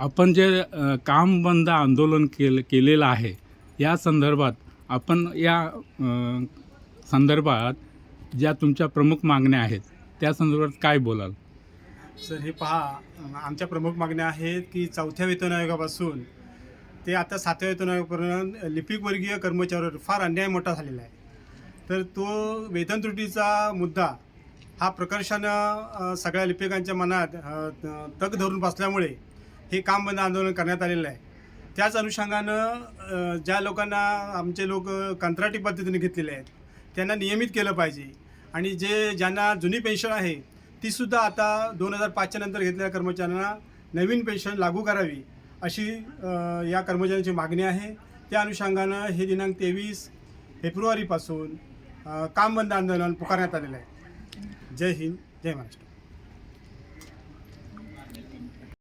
आपण जे काम बंद आंदोलन केलेलं आहे या संदर्भात आपण या संदर्भात ज्या तुमच्या प्रमुख मागण्या आहेत त्या संदर्भात काय बोलाल? सर, हे पहा, आमच्या प्रमुख मागण्या आहेत की 4थ्या वेतन आयोगापासून ते आता 7व्या वेतन आयोगापर्यंत लिपिकवर्गीय कर्मचाऱ्यावर फार अन्याय मोठा झालेला आहे. तर तो वेतन त्रुटीचा मुद्दा हा प्रकर्षानं सगळ्या लिपिकांच्या मनात तग धरून बसल्यामुळे हे काम बंद आंदोलन करण्यात आलेलं आहे. त्याच अनुषंगानं ज्या लोकांना आमचे लोक कंत्राटी पद्धतीने घेतलेले आहेत त्यांना नियमित केलं पाहिजे आणि ज्यांना जुनी पेन्शन आहे तीसुद्धा आता 2005च्या नंतर घेतलेल्या कर्मचाऱ्यांना नवीन पेन्शन लागू करावी अशी या कर्मचाऱ्यांची मागणी आहे. त्या अनुषंगानं हे दिनांक 23 फेब्रुवारीपासून काम बंद आंदोलन पुकारण्यात आलेलं आहे. जय हिंद, जय महाराष्ट्र.